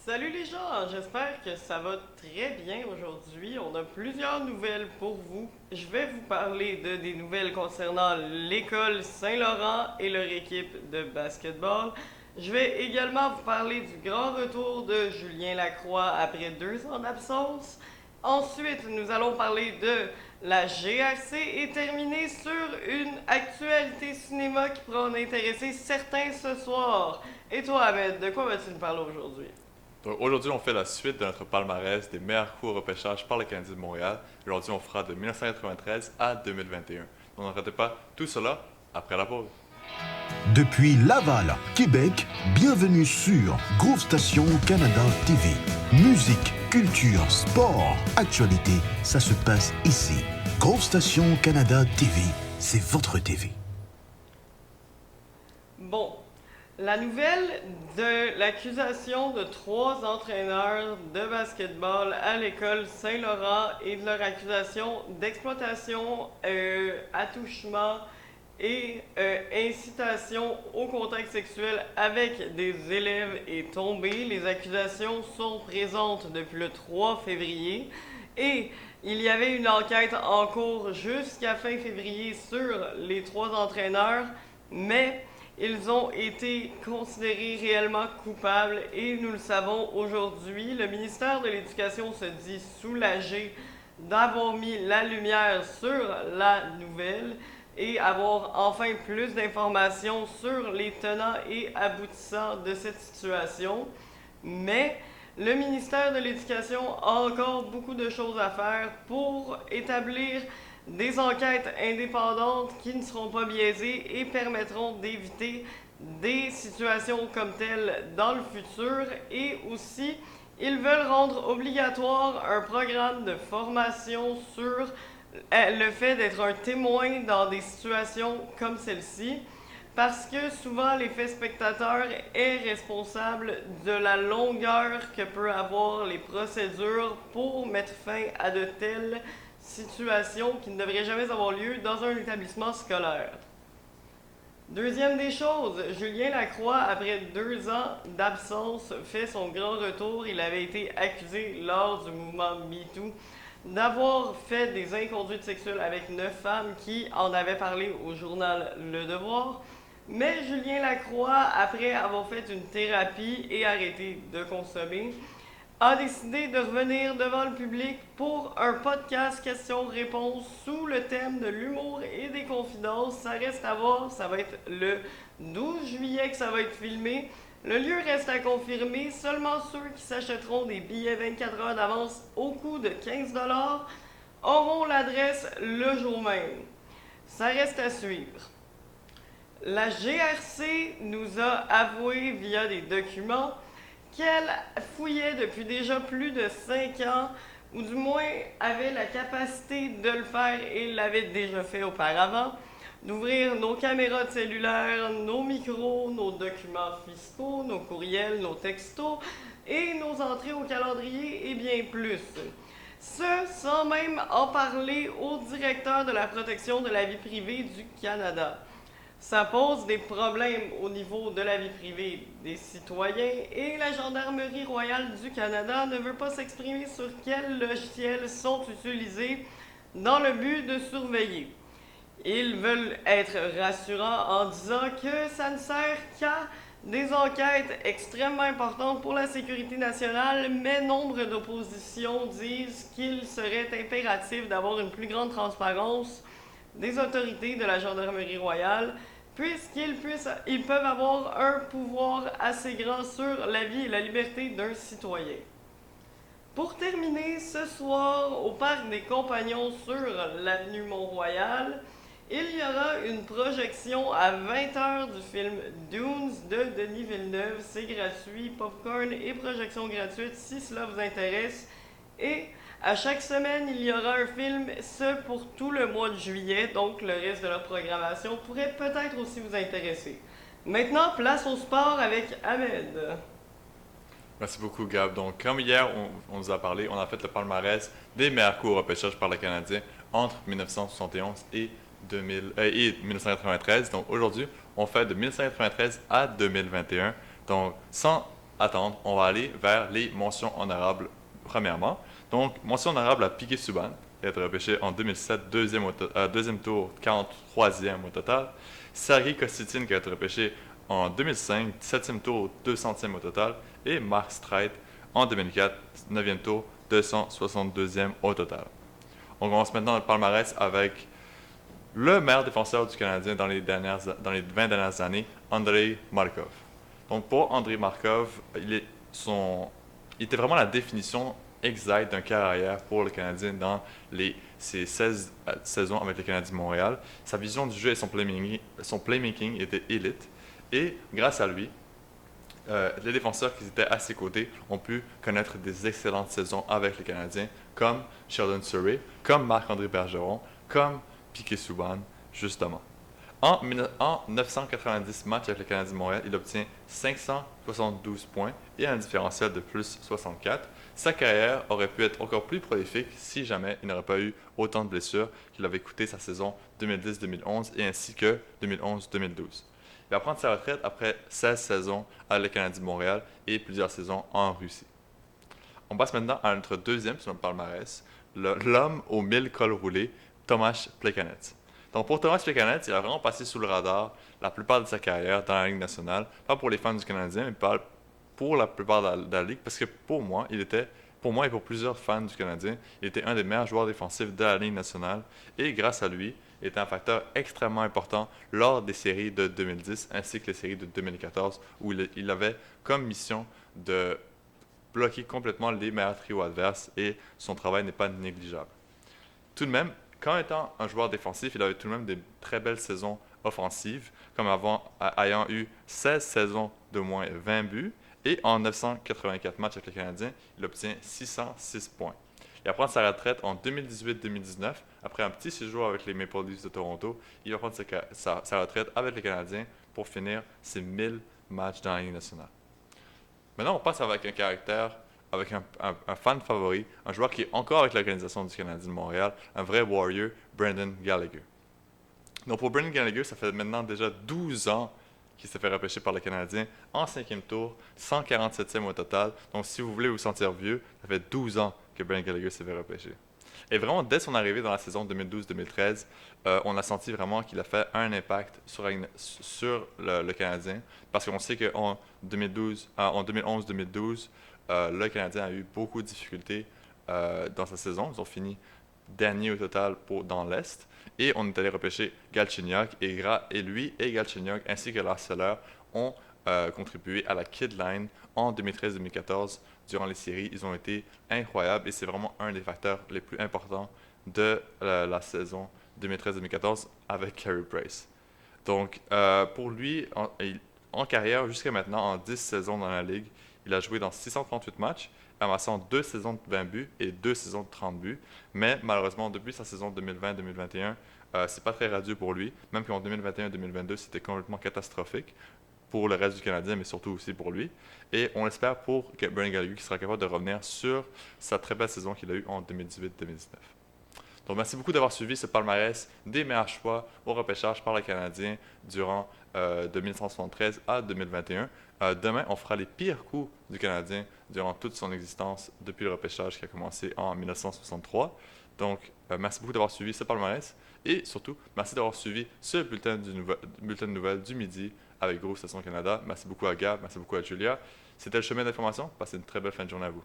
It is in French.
Salut les gens, j'espère que ça va très bien aujourd'hui. On a plusieurs nouvelles pour vous. Je vais vous parler des nouvelles concernant l'école Saint-Laurent et leur équipe de basketball. Je vais également vous parler du grand retour de Julien Lacroix après 2 ans d'absence. Ensuite, nous allons parler de la GRC et terminer sur une actualité cinéma qui pourra en intéresser certains ce soir. Et toi, Ahmed, de quoi vas-tu nous parler aujourd'hui? Donc aujourd'hui, on fait la suite de notre palmarès des meilleurs coups au repêchage par le Canadien de Montréal. Aujourd'hui, on fera de 1993 à 2021. Donc ne ratez pas tout cela après la pause. Depuis Laval, Québec, bienvenue sur Groove Station Canada TV. Musique, culture, sport, actualité, ça se passe ici. Groove Station Canada TV, c'est votre TV. Bon, la nouvelle de l'accusation de 3 entraîneurs de basketball à l'école Saint-Laurent et de leur accusation d'exploitation, attouchement et incitation au contact sexuel avec des élèves est tombée. Les accusations sont présentes depuis le 3 février et il y avait une enquête en cours jusqu'à fin février sur les 3 entraîneurs, mais ils ont été considérés réellement coupables et nous le savons aujourd'hui. Le ministère de l'Éducation se dit soulagé d'avoir mis la lumière sur la nouvelle et avoir enfin plus d'informations sur les tenants et aboutissants de cette situation. Mais le ministère de l'Éducation a encore beaucoup de choses à faire pour établir des enquêtes indépendantes qui ne seront pas biaisées et permettront d'éviter des situations comme telles dans le futur. Et aussi, ils veulent rendre obligatoire un programme de formation sur le fait d'être un témoin dans des situations comme celle-ci, parce que souvent l'effet spectateur est responsable de la longueur que peut avoir les procédures pour mettre fin à de telles situations qui ne devraient jamais avoir lieu dans un établissement scolaire. Deuxième des choses, Julien Lacroix, après 2 ans d'absence, fait son grand retour. Il avait été accusé lors du mouvement MeToo d'avoir fait des inconduites sexuelles avec 9 femmes qui en avaient parlé au journal Le Devoir. Mais Julien Lacroix, après avoir fait une thérapie et arrêté de consommer, a décidé de revenir devant le public pour un podcast questions-réponses sous le thème de l'humour et des confidences. Ça reste à voir, ça va être le 12 juillet que ça va être filmé. Le lieu reste à confirmer, seulement ceux qui s'achèteront des billets 24 heures d'avance au coût de 15 auront l'adresse le jour même. Ça reste à suivre. La GRC nous a avoué via des documents qu'elle fouillait depuis déjà plus de 5 ans, ou du moins avait la capacité de le faire et l'avait déjà fait auparavant, d'ouvrir nos caméras de cellulaire, nos micros, nos documents fiscaux, nos courriels, nos textos et nos entrées au calendrier et bien plus. Ce, sans même en parler au directeur de la protection de la vie privée du Canada. Ça pose des problèmes au niveau de la vie privée des citoyens et la Gendarmerie royale du Canada ne veut pas s'exprimer sur quels logiciels sont utilisés dans le but de surveiller. Ils veulent être rassurants en disant que ça ne sert qu'à des enquêtes extrêmement importantes pour la sécurité nationale, mais nombre d'oppositions disent qu'il serait impératif d'avoir une plus grande transparence des autorités de la Gendarmerie royale, puisqu'ils peuvent avoir un pouvoir assez grand sur la vie et la liberté d'un citoyen. Pour terminer, ce soir, au Parc des Compagnons sur l'avenue Mont-Royal, il y aura une projection à 20 h du film Dunes de Denis Villeneuve. C'est gratuit, popcorn et projection gratuite si cela vous intéresse. Et à chaque semaine, il y aura un film, ce pour tout le mois de juillet, donc le reste de leur programmation pourrait peut-être aussi vous intéresser. Maintenant, place au sport avec Ahmed. Merci beaucoup, Gab. Donc, comme hier, on nous a parlé, on a fait le palmarès des meilleurs coups au repêchage par le Canadien entre 1971 et 1993. Donc, aujourd'hui, on fait de 1993 à 2021. Donc, sans attendre, on va aller vers les mentions honorables premièrement. Donc, mention honorable à Piquet Subban, qui a été repêché en 2007, deuxième tour, 43e au total. Sergei Kostitine, qui a été repêché en 2005, 7e tour, 200e au total. Et Mark Streit, en 2004, 9e tour, 262e au total. On commence maintenant le palmarès avec le meilleur défenseur du Canadien dans les 20 dernières années, Andrei Markov. Donc pour Andrei Markov, il était vraiment la définition exacte d'un carrière pour le Canadien dans ses 16 saisons avec le Canadien de Montréal. Sa vision du jeu et son playmaking étaient élite. Et grâce à lui, les défenseurs qui étaient à ses côtés ont pu connaître des excellentes saisons avec les Canadiens, comme Sheldon Surrey, comme Marc-André Bergeron, comme Piquet Subban, justement. En 990 matchs avec le Canadien de Montréal, il obtient 572 points et un différentiel de plus 64. Sa carrière aurait pu être encore plus prolifique si jamais il n'aurait pas eu autant de blessures qu'il avait coûté sa saison 2010-2011 et ainsi que 2011-2012. Il va prendre sa retraite après 16 saisons avec le Canadien de Montréal et plusieurs saisons en Russie. On passe maintenant à notre deuxième sur notre palmarès, l'homme aux 1000 cols roulés, Tomáš Plekanec. Donc pour Tomáš Plekanec, il a vraiment passé sous le radar la plupart de sa carrière dans la Ligue nationale, pas pour les fans du Canadien, mais pour la plupart de la Ligue, parce que pour moi et pour plusieurs fans du Canadien, il était un des meilleurs joueurs défensifs de la Ligue nationale, et grâce à lui, il était un facteur extrêmement important lors des séries de 2010 ainsi que les séries de 2014, où il avait comme mission de bloquer complètement les meilleurs trios adverses, et son travail n'est pas négligeable. Tout de même, quand étant un joueur défensif, il avait tout de même des très belles saisons offensives, comme ayant eu 16 saisons de moins 20 buts, et en 984 matchs avec le Canadien, il obtient 606 points. Il va prendre sa retraite en 2018-2019, après un petit séjour avec les Maple Leafs de Toronto. Il va prendre sa retraite avec le Canadien pour finir ses 1000 matchs dans la Ligue nationale. Maintenant, on passe avec un caractère, avec un fan favori, un joueur qui est encore avec l'organisation du Canadien de Montréal, un vrai warrior, Brendan Gallagher. Donc pour Brendan Gallagher, ça fait maintenant déjà 12 ans qu'il s'est fait repêcher par le Canadien en 5e tour, 147e au total. Donc si vous voulez vous sentir vieux, ça fait 12 ans que Brendan Gallagher s'est fait repêcher. Et vraiment, dès son arrivée dans la saison 2012-2013, on a senti vraiment qu'il a fait un impact sur le Canadien, parce qu'on sait qu'en 2011-2012, le Canadien a eu beaucoup de difficultés dans sa saison. Ils ont fini dernier au total dans l'Est. Et on est allé repêcher Galchenyuk. Et lui et Galchenyuk, ainsi que Lars Eller, ont contribué à la Kid Line en 2013-2014. Durant les séries, ils ont été incroyables et c'est vraiment un des facteurs les plus importants de la saison 2013-2014 avec Carey Price. Donc, pour lui, en carrière, jusqu'à maintenant, en 10 saisons dans la Ligue, il a joué dans 638 matchs, amassant 2 saisons de 20 buts et 2 saisons de 30 buts. Mais malheureusement, depuis sa saison 2020-2021, c'est pas très radieux pour lui. Même qu'en 2021-2022, c'était complètement catastrophique pour le reste du Canadien, mais surtout aussi pour lui. Et on espère pour Brendan Gallagher qui sera capable de revenir sur sa très belle saison qu'il a eue en 2018-2019. Donc, merci beaucoup d'avoir suivi ce palmarès des meilleurs choix au repêchage par le Canadien durant de 1973 à 2021. Demain, on fera les pires coups du Canadien durant toute son existence depuis le repêchage qui a commencé en 1963. Donc, merci beaucoup d'avoir suivi ce palmarès et surtout, merci d'avoir suivi ce bulletin de nouvelles du midi avec Gros Station Canada. Merci beaucoup à Gab, merci beaucoup à Julia. C'était le chemin d'information. Passez une très belle fin de journée à vous.